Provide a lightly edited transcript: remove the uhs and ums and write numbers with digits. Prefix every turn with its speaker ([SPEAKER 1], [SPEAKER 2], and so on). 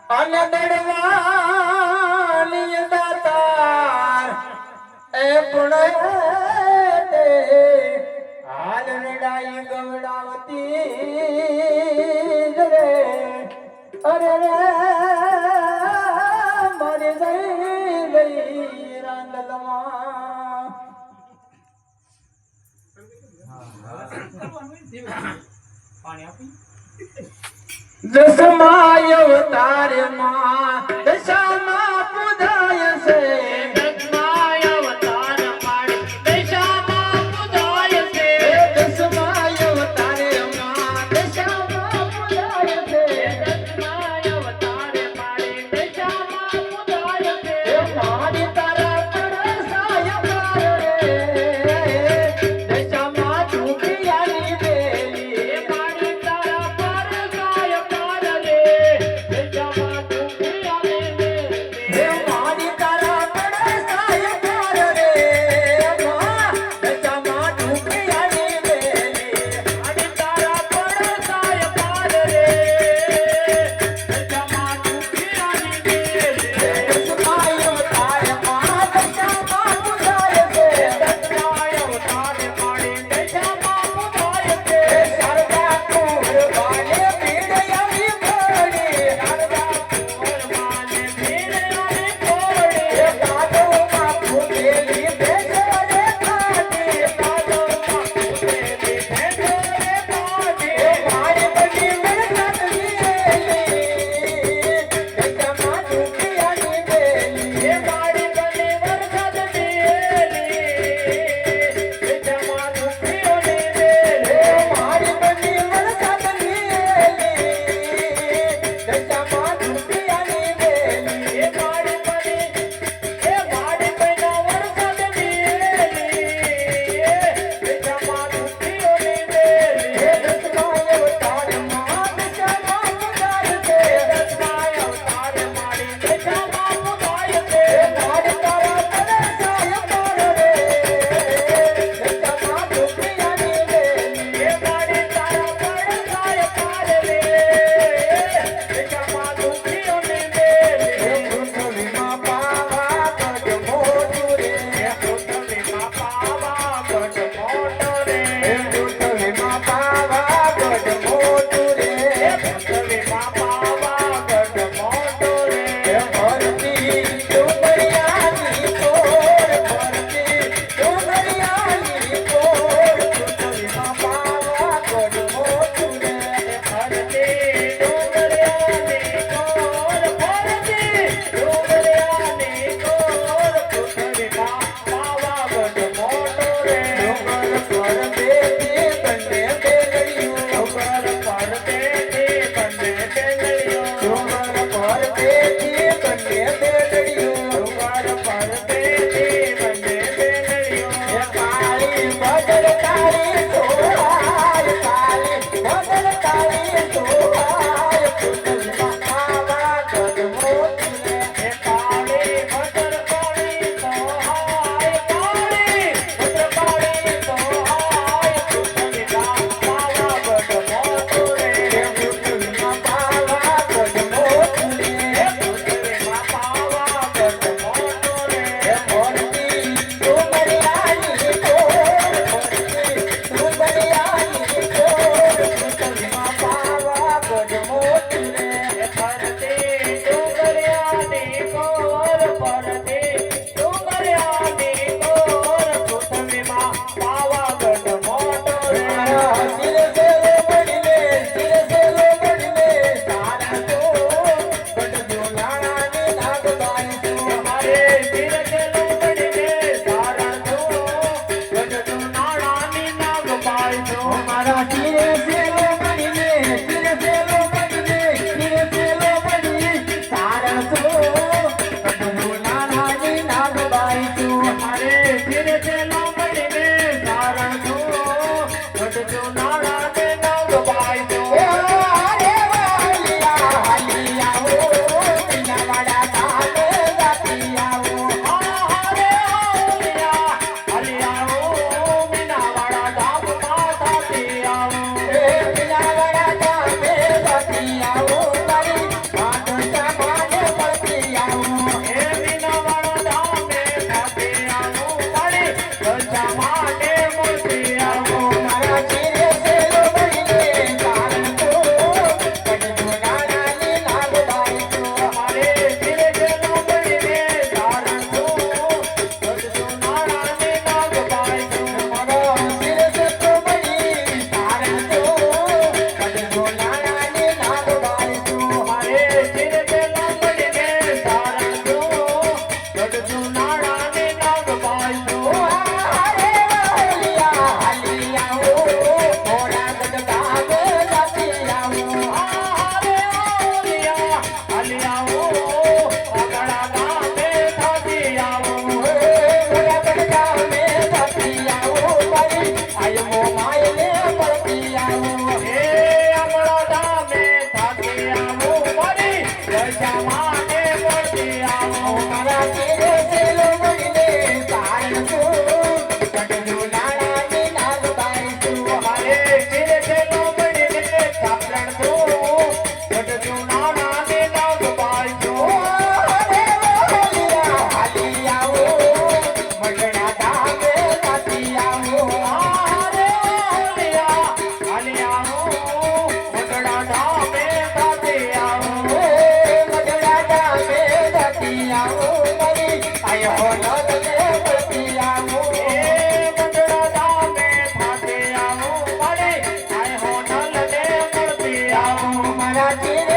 [SPEAKER 1] અને દડવાની દાતાર એ પુણે હાલ રડાઈ ગવડાવતી રે અરે રે મરી ગઈ રાંદલમાં દસમાય અવતાર માં દશામાં પુજાય છે દસમાય અવતાર માં દશામાં પુજાય છે દસમાય અવતાર માં દશામાં પુજાય છે દસમાય અવતાર માં દશામાં પુજાય છે મારી તારા પરસાય પાર રે દશામાં ઝૂકિયાની બેલી મારી તારા પરસાય પાર રે દશામાં ઝૂકિયાની બેલી હે મારી તારા પરસાય પાર રે દશામાં ઝૂકિયાની બેલી મારી તારા પરસાય પાર રે દશામાં ઝૂકિયાની બેલી દસમાય અવતાર માં દશામાં પુજાય છે દસમાય અવતાર માં દશામાં પુજાય છે શારદા કુરબાને ભીડ આવી પડી શારદા કુરબાને ભીડ આવી પડી કાદોમાં ફૂટેલી ભેંસોને ખાધી કાદોમાં ફૂટેલી ભેંસોને ખાધી મારી બધી મહેનત લીલી દશામાં ઝૂકિયાની બેલી મારી બધી વરસાદ લીલી દશામાં ઝૂકિયાની બેલી મારી બધી વરસાદ લીલી દશામાં ઝૂકિયાની બેલી મારી બધી મારી બધી વરસાદ લીલી દશામાં ઝૂકિયાની બેલી દસમાય અવતાર માં દશામાં પુજાય છે દસમાય અવતાર મારી દશામાં પુજાય છે મારી તારા પરસાય પાર રે દશામાં ઝૂકિયાની બેલી મારી તારા પરસાય પાર રે દશામાં ઝૂકિયાની બેલી પૃથ્વીમાં પાવા ગઢ મોટું રે પૃથ્વીમાં પાવા ગઢ મોટું રે પૃથ્વીમાં પાવા ગઢ મોટું રે પૃથ્વીમાં પાવા ગઢ મોટું રે ભરતી ડુંગરિયાની કોર ભરતી ડુંગરિયાની કોર પૃથ્વીમાં પાવા ગઢ મોટું રે ભરતી ડુંગરિયાની કોર ભરતી ડુંગરિયાની કોર પૃથ્વીમાં પાવા ગઢ મોટું રે ડુંગર પર બેઠી બંને બેગડીયું ડુંગર પર બેઠી બંને બેગડીયું ડુંગર પર બેઠી બંને બેગડીયું ડુંગર પર બેઠી બંને બેગડીયું કાળી બદલ કાળી સોહાય કાળી બદલ કાળી સોહાય પૃથ્વીમાં પાવા ગઢ મોટું રે કાળી બદલ કાળી સોહાય કાળી બદલ કાળી સોહાય પૃથ્વીમાં પાવા ગઢ મોટું રે પૃથ્વીમાં પાવા ગઢ મોટું રે પૃથ્વીમાં પાવા ગઢ મોટું રે ભરતી ડુંગરિયાની કોર ભરતી ડુંગરિયાની કોર પૃથ્વીમાં પાવા ગઢ મોટું રે ભરતી ડુંગરિયાની કોર ભરતી ડુંગરિયાની કોર પૃથ્વીમાં પાવા ગઢ મોટું રે શિર સેલો બનીને તારા તો ગઢ જોલાણાની નાગબાઈ તો મારે શિર સેલો બનીને તારા તો ગઢ જોલાણાની નાગબાઈ તો મારા શિર સેલો બનીને મારા ચીરે